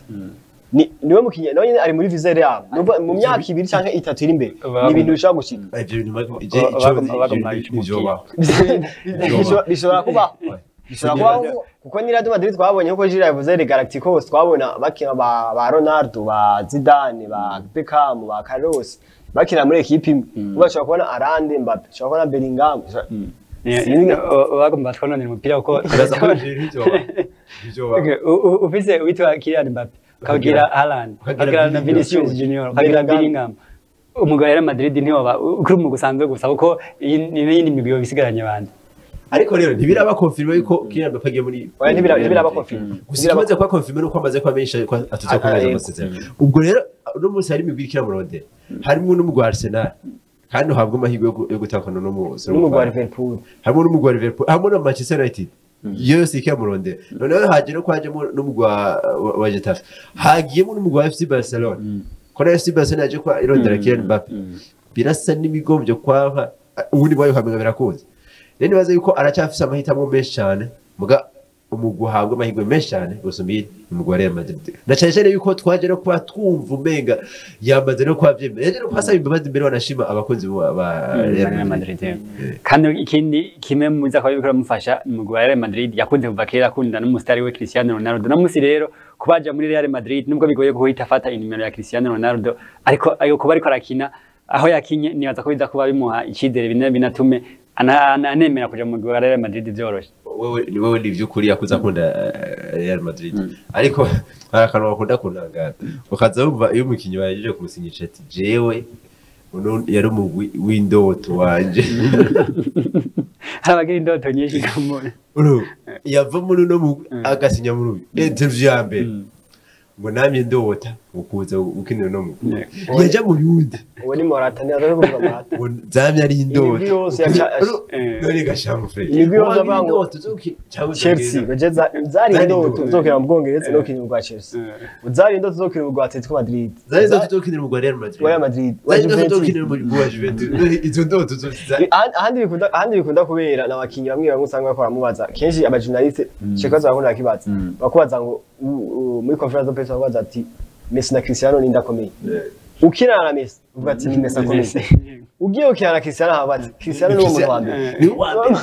niwe mukinye nawe ari muri visa yabo mu myaka 2 canke 3 iri imbere ni ibintu bishobora gushika bishobora kuba kuko ni Real Madrid twabonye ko Giroud yavuze le Galacticos twabona bakina ba Ronaldo ba Zidane ba Beckham ba Carlos bakina muri equipe imwe ubashobora kubona Haaland Mbappe ushobora kubona Bellingham bagomba twononera umupira uko ufise witwa Kylian Mbappe kagira Haaland kagira na Vinicius Junior kagira Bellingham umugabo wa Real Madrid ntiyoba kuri mu gusanzwe gusa kuko n'indi migwi bisigaranye bandi ariko rero ntibiraba confirme yuko Kylian Mbappe agiye muri ntibiraba confirme gusa amaze kwa confirme nuko amaze kwa menshi ko atutse ko neza amasezerano ubwo rero no munsi hari imigwi ikira mu Rwanda harimo n'umugwi wa Arsenal kandi uhabwa amahirwe yo gutakana no mu n'umugwi wa Liverpool harimo n'umugwi wa Liverpool harimo na Manchester United yose ikira mu Rwanda noneho haje no kwajemo n'umugwi wa Getafe hagiyemo n'umugwi wa FC Barcelona ko na FC Barcelona yaje kwa irondera Kylian Mbappe birasa n'imigombyo kwa ubundi bayo hamwe birakunze rero nibaza yuko aracyafise amahitamo menshi cyane muga umugwi uhabwa amahirwe menshi cyane gusumira umugwi wa Real Madrid na cyane yuko twaje no kuba twumva umenga yamaze no kwavyemera rero kwasaba imbabazi imbere wanashima abakozi ba Real Madrid kandi ikindi kimwe muza kwa bikora mufasha umugwi wa Real Madrid yakunze kuva kera akunda n'umustari we Cristiano Ronaldo namusi rero kubaja muri Real Madrid nubwo bigoye guhita afata inimero ya Cristiano Ronaldo ariko ayo kuba ariko arakina aho yakinye nibaza ko biza kuba bimuha ikidere binatume anemera kuja mu mugwi wa Real Madrid byoroshe wewe ndivyukuri yakuza kunda Real Madrid ariko arakano bakunda kunangana ukaza umva iyo umukinyi bajeje kumusinyisha ati jewe uno yari umugwi w'indoto wanje habagira indoto nyinshi kamone yava muri no mugwi agasinya muri interview ya mbere ngo namye ndota ukuza ukinira no mugwi yaja mu Yude uwo ni Morata ni azaje kuvuga Morata zamye ari indoto none gashamu Fred ni yose bango Chelsea bageza zari indoto zokira mu Bwongereza no kinira mu Chelsea zari indoto zokira mu Atletico Madrid zari indoto zokira mu Real Madrid zari indoto zokira mu Juventus izo ndoto ahandi bikunda kubera n'abakinyi bamwe usanga bakora mubaza kenshi aba journaliste chekaza bakunda kibaza bakubaza ngo muri conference de presse babaza ati Messi na Cristiano ni ndakomeye ukina na Messi uvuga ati ni Messi akomeye ugiye ukina na Cristiano habaza Cristiano ni umuntu wa mbere ni wa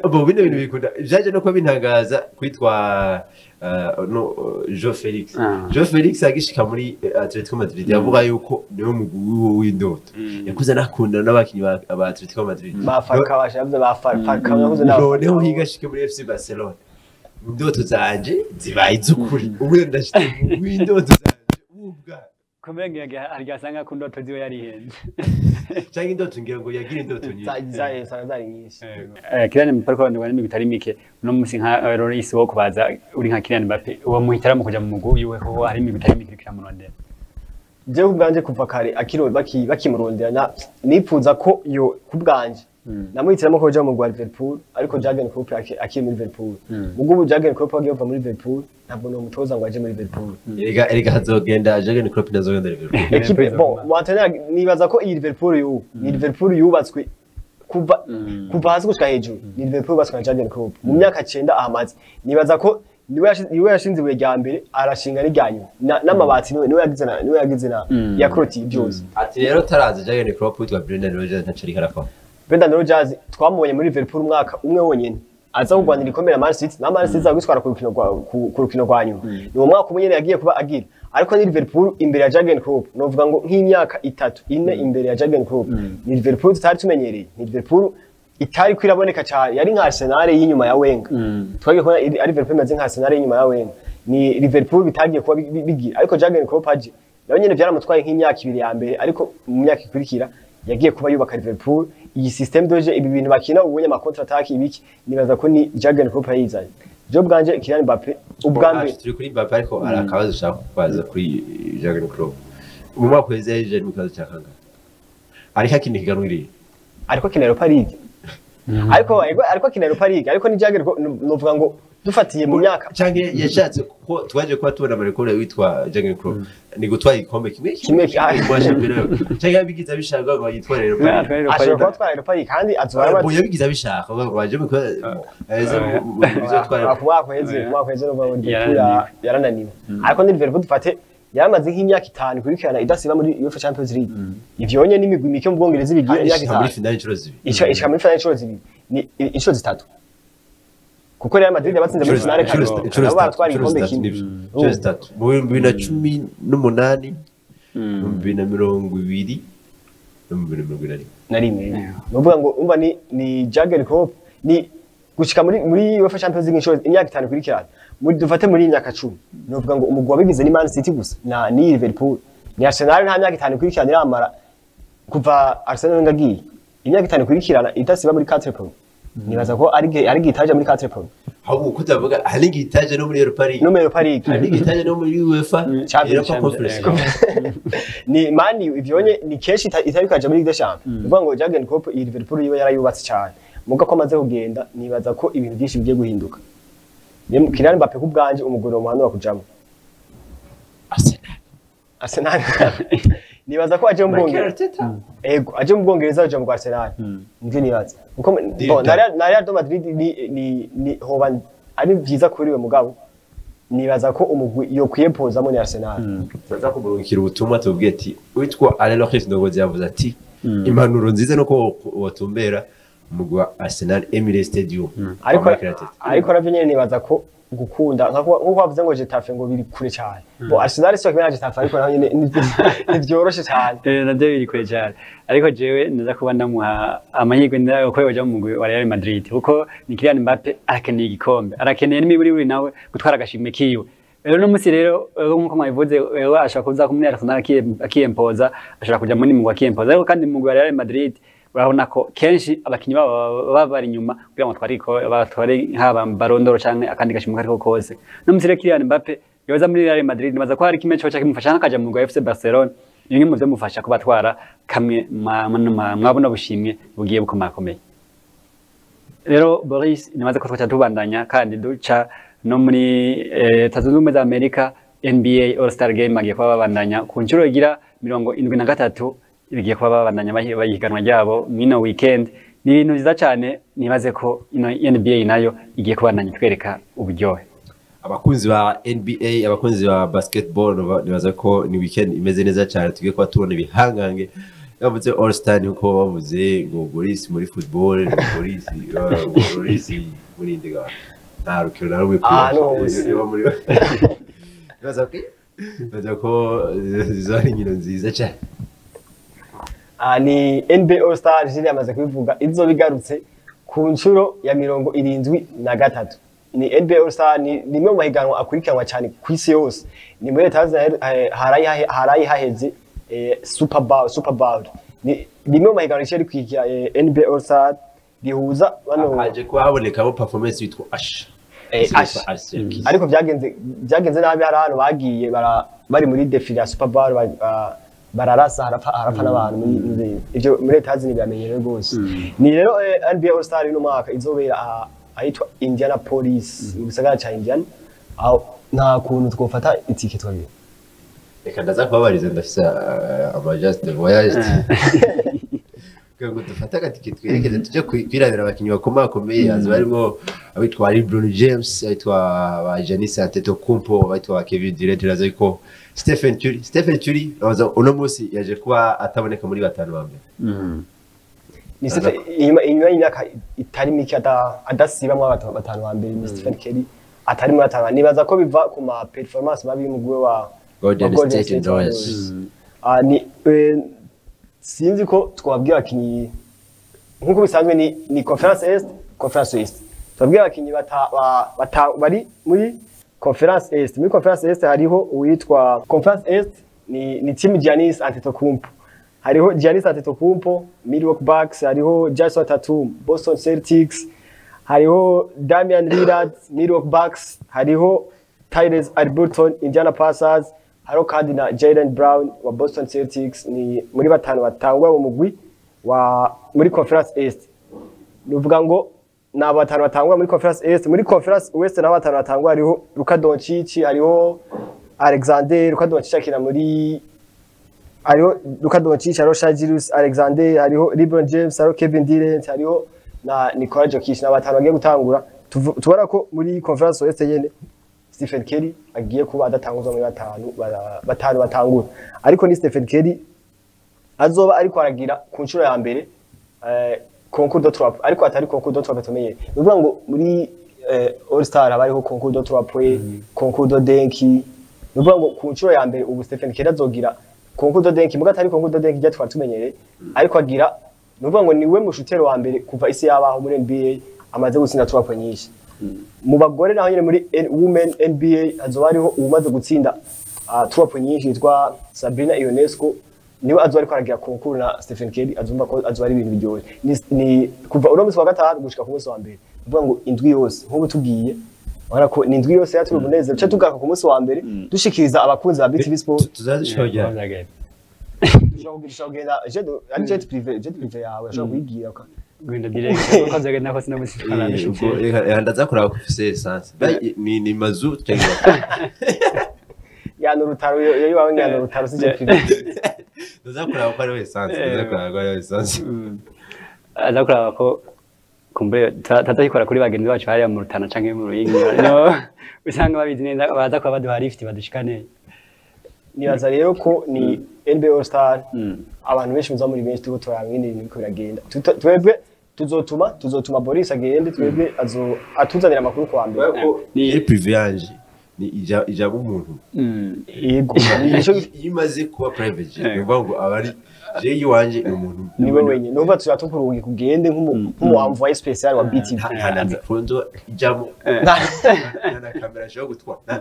abo bino bintu bikunda byaje no kuba bintangaza kwitwa Joe Felix agishika muri Atletico Madrid yavuga yuko niwe mugwi w'indoto yakuze nakunda n'abakinyi ba Atletico Madrid bafarka bashavye bafarka yakuze nawe noneho higashike muri FC Barcelona indoto zanje zibaye izukuri ubuye ndashite w'indoto zanje ubwa komenge hargasanga ku ndoto ziwe yari henze cyangwa indoto ngira ngo yagira indoto nyinshi zari nyinshi Kylian Mbappe ko ndwani bitari mike no musi nka Loris wo kubaza uri nka Kylian Mbappe uwo muhitara mu kuja mu mugwi yiwe ho hari bitari mike kira mu Rwanda je kubganje kuva kare akiro bakimurondera nipfuza ko yo kubganje namuhitiramo ko uja mu Liverpool ariko Jurgen Klopp akiri muri Liverpool ubwo Jurgen Klopp agiye kuva muri Liverpool ntabwo no mutoza ngo aje muri Liverpool erega hazogenda Jurgen Klopp nazogenda Liverpool equipe bon mwatana nibaza ko iyi Liverpool ni Liverpool yubatswe kuva hasi gushika hejuru ni Liverpool yubatswe na Jurgen Klopp mu myaka 9 ahamaze nibaza ko niwe yashinze buri rya mbere arashinga n'ijyanyu n'amabati niwe yagize na ya Croti byose ati rero taraza Jurgen Klopp witwa Brendan Rodgers ntacari karakora Brendan Rodgers twamubonye muri Liverpool umwaka umwe wonyene aza kugwanira ikomera Man City na Man City zagwitwara ku rukino rwa nyuma ni mu mwaka umwe yagiye kuba agira ariko ni Liverpool imbere ya Jurgen Klopp novuga ngo nk'imyaka 3-4 imbere ya Jurgen Klopp ni Liverpool tutari tumenyereye ni Liverpool itari kwiraboneka cyane yari nka Arsenal y'inyuma ya Wenger twagiye kubona ari Liverpool imaze nka Arsenal y'inyuma ya Wenger ni Liverpool bitagiye kuba bigira ariko Jurgen Klopp aje nawe nyene byaramutwaye nk'imyaka 2 ya mbere ariko mu myaka ikurikira yagiye kuba yubaka Liverpool iyi system doje ibi bintu bakina ubunye ama counter attack ibiki nibaza ko ni Jurgen Klopp yizanye jo bwanje Kylian Mbappe ubwambe turi kuri Mbappe ariko arakabazo ushaka kwaza kuri Jurgen Klopp mu mwaka weze yaje mu kazi cyakanga ariko akindi kiganwiriye ariko kina Europa League ariko kina Europa League ariko ni Jurgen Klopp novuga ngo dufatiye mu myaka canke yashatse ko twaje kuba tubona amarekore witwa Jurgen Klopp ni gutwara igikombe kimwe kwa champion canke yabigize abishaka ngo yitware Europa ashobora gutwara Europa League kandi azwara bo yabigize abishaka ngo baje mu bizotwara kwaheze no yarananiwe ariko ni Liverpool dufate yamaze nk'imyaka 5 kurikirana idasiba muri UEFA Champions League ivyonye n'imigwi mike mu Bwongereza bigiye imyaka 5 muri finale inshuro zibiri ica muri finale inshuro zibiri ni inshuro zitatu kuko Real Madrid yabatsinze muri finale kandi baratwara igikombe kimwe inshuro zitatu mu 2018 mu 2020 mu 2021 na rimwe novuga ngo umva ni Jurgen Klopp ni gushika muri UEFA Champions League inshuro imyaka 5 kurikirana muri dufate muri imyaka 10 novuga ngo umugwa wabigize ni Man City gusa ni Liverpool ni Arsenal nta myaka 5 kurikirana iramara kuva Arsenal ngagiye imyaka 5 kurikirana itasiba muri 4 points nibaza ko ari gitaje muri 4 points ahubwo kutavuga hari gitaje no muri Europa League hari gitaje no muri UEFA Europa Conference ni mani ivyonye ni keshi itari kaje muri Ligue des Champions uvuga ngo Jurgen Klopp i Liverpool yiwe yarayubatse cyane muga ko amaze kugenda nibaza ko ibintu byinshi bigiye guhinduka Kylian Mbappe ku bwanje umugoro muhanura kujamo Arsenal nibaza ko aje mu Bwongereza aje mu Bwongereza aje mu Arsenal nje nibaza uko na Real Madrid ni hoba ari byiza kuri we mugabo nibaza ko umugwi yo kwiyepoza muri Arsenal baza kumurukira ubutumwa tubwiye ati witwa Alex Ndogozi yavuze ati impanuro nziza nuko watumbera umugwi Arsenal Emirates Stadium ariko ravyo nyene nibaza ko gukunda nko bavuze ngo Getafe ngo biri kure cyane bo Arsenal cyo kimwe na Getafe ariko naho nyene nivyoroshe cyane navyo biri kure cyane ariko jewe ndaza kuba ndamuha amahirwe ndayo ko yoja mu mugwi wa Real Madrid kuko ni Kylian Mbappe arakeneye igikombe arakeneye n'imiburi nawe gutwara agashimwe kiwe rero no musi rero nkuko mwabivuze ashaka kuza kumwe Arsenal akiyempoza ashaka kuja muri mugwi akiyempoza ariko kandi mu mugwi wa Real Madrid urabona ko kenshi abakinyi baba bari inyuma kugira ngo batware nk'aba barondoro canke akandi gashimwe kariko kose no musi rero Kylian Mbappe yoza muri Real Madrid nibaza ko hari kimwe cyo kimufasha nakaja mu mugwi wa FC Barcelona bimwe mu byo mufasha kubatwara kamwe mwabona bushimwe bugiye bukomakomeye rero Boris nibaza ko twacha tubandanya kandi duca no muri Etazo Zunze za Amerika NBA All Star Game agiye kuba babandanya ku nshuro igira 73 bigiye kuba babandanya bayiganwa ryabo mwino weekend ni ibintu byiza cyane nibaze ko ino NBA nayo igiye kubandanya twereka uburyohe abakunzi ba NBA abakunzi ba basketball nibaza ko ni weekend imeze neza cyane tugiye kuba tubona ibihangange yavuze All Star nko bavuze ngo Boris muri football Boris muri indiga nta rukino na rumwe muri nibaza ko zizari inkino nziza cyane ni NBA All Star jiri yamaze kubivuga izo bigarutse ku nshuro ya 73 ni NBA All Star ni rimwe mu mahiganwa akurikiranwa cyane ku isi yose ni muri Tanzania harayi haheze Super Bowl ni rimwe mu mahiganwa cyari kwikira NBA All Star bihuza bano haje ko habonekamo performance yitwa Ash ariko byagenze nabi hari hano bagiye bari muri defile ya Super Bowl bararasa harapfa n'abantu ivyo muri Tanzania byamenyerewe gose ni rero NBA All Star no mwaka izobera ahitwa Indianapolis mu gisagara ca Indiana aho nta kuntu twofata itike twabiri reka ndaza kubabariza ndafisa amajaste voyage ngo dufata agatike twerekeze tujye kwiranira abakinyi bakomakomeye azo barimo abitwa LeBron James abitwa ba Giannis Antetokounmpo abitwa Kevin Durant razo ko Stephen Curry uno munsi yaje kuba ataboneka muri batanu bambe ni Stephen inyuma y'imyaka itari mike adasiba mu batanu bambe ni Stephen Curry atari muri batanu nibaza ko biva ku ma performance mabi y'umugwe Golden State Warriors. Ni sinzi ko twabwira abakinyi nkuko bisanzwe ni Conference Est, Conference West. Twabwira abakinyi bari muri Conference Est. Muri Conference Est hariho uwitwa Conference Est ni team Giannis Antetokounmpo. Hariho Giannis Antetokounmpo, Milwaukee Bucks, hariho Jason Tatum, Boston Celtics, hariho Damian Lillard, Milwaukee Bucks, hariho Tyrese Haliburton, Indiana Pacers, hariho kandi na Jaylen Brown wa Boston Celtics. Ni muri batanu batangwa mu mugwi wa muri Conference Est. Nuvuga ngo na batanu batangwa muri Conference Est. Muri Conference West na batanu batangwa hariho Luka Doncic, hariho Alexander, Luka Doncic akina muri hariho Luka Doncic, hariho Shai Alexander, hariho LeBron James, hariho Kevin Durant, hariho na Nikola Jokic. Na batanu bagiye gutangura tubona ko muri Conference West yene Stephen Curry agiye kuba adatanguzwa muri batanu batangura, ariko ni Stephen Curry azoba ariko aragira ku nshuro ya mbere concours de trois, ariko atari concours de trois tumenye. Bivuga ngo muri All Star abariho concours de trois points, concours de denki. Bivuga ngo ku nshuro ya mbere ubu Stephen Curry azogira concours de denki, muga atari concours de denki rya twari tumenyere, ariko agira bivuga ngo niwe mushutero wa mbere kuva isi yabaho muri NBA amaze gutsinda 3 points nyinshi. Mu bagore naho nyine muri Women NBA azoba ariho umaze gutsinda 3 points nyinshi yitwa Sabrina Ionescu, niwe azoba ariko aragira concours na Stephen Curry. Azumva ko azoba ari ibintu biryoye, ni kuva uno munsi wa gatanu gushika ku munsi wa mbere. Bivuga ngo indwi yose nk'ubu tugiye Wala ko ni indwi yose yaturi umunezero cyo tugaka ku munsi wa mbere dushikiriza abakunzi ba BETV Sports. Tuzazishogera Shogera jet privé yawe ashaka kuyigira ka gwenda direct ko azagenda ko sinamushikana ndaza kuraba ku office essence ni mazu cyangwa ya nurutaro yo wawe ngana nurutaro si jet privé ndaza kuraba ko ari essence aza kuraba ko kumbe tatayikora kuri bagenzi bacu hariya mu Rutana canke mu Ruyigi no usanga babizi neza baza kwa baduha lift badushikane. Nibaza rero ko ni NBA All Star abantu benshi muza muri benshi tuko turangine ibintu biragenda. Twebwe tuzotuma Boris agende, twebwe atuzanira amakuru kwa mbere ni privé yanje ni ijabo umuntu yego imaze kuba private bivuga ngo abari je wanje umuntu niwe wenyine numva tuzatukurugi kugende nk'umuhamvu wa special wa BETV hana mikondo ijamo na kamera cyo gutwara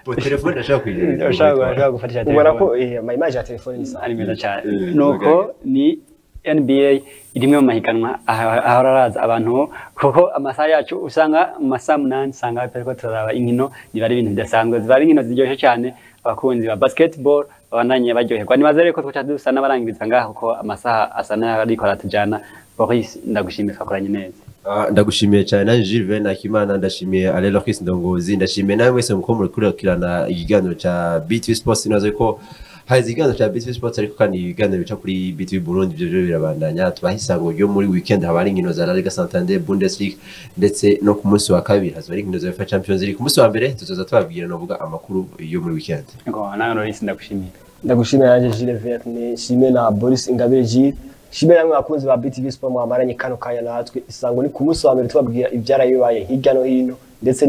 po telefone ndashaka kwigira ndashaka gufatisha telefone ubona ko ama image ya telefone ni ari meza cyane nuko ni NBA irimwe mu mahiganwa aharaza abantu koko amasaha yacu usanga mu masaha 8 usanga ariko turaba inkino nibari ibintu bidasanzwe zibari inkino ziryoshye cyane abakunzi ba basketball abananye baryoherwa nibaza reko twacha dusa n'abarangiriza ngaho ko amasaha asana ariko aratujana. Boris ndagushimiye kakoranye neza. Ndagushimiye cyane na Gilles Nakimana, ndashimiye Alelokis Ndongozi, ndashimiye nawe mwese mukomore kurikirana ikiganiro cha BETV Sports. Nazo ko hazi ikiganiro cha BETV Sports ariko kandi ibiganiro bica kuri BETV Burundi byo birabandanya. Tubahisango ryo muri weekend habari inkino za La Liga Santander, Bundesliga ndetse no ku munsi wa kabiri hazari inkino za UEFA Champions League. Ku munsi wa mbere tuzoza twabwira novuga amakuru yo muri weekend. Ngo nawe Loris ndagushimiye. Ndagushimiye yanje Gilles Verne, shime na Boris Ingabire Gilles. Shime namwe abakunzi ba BETV Sports mwamaranye kano kanya natwe isango ni ku munsi wa mbere tubabwira ibyarayibaye hirya no hino ndetse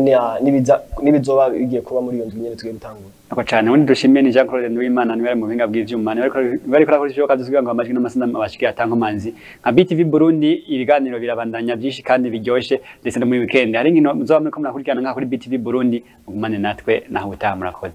nibizoba bigiye kuba muri iyo ndwi nyene tugiye gutangura. Ako cyane undi dushimiye ni Jean Claude Nduwimana niwe mu binga bw'ivyuma bari kora kuri shoka dusiga ngo amajwi n'amasana abashiki atanga manzi nka BETV Burundi. Ibiganiro birabandanya byinshi kandi biryoshe ndetse no muri weekend hari nkino muzoba muri ko murakurikirana nka kuri BETV Burundi mugumane natwe naho utaha murakoze.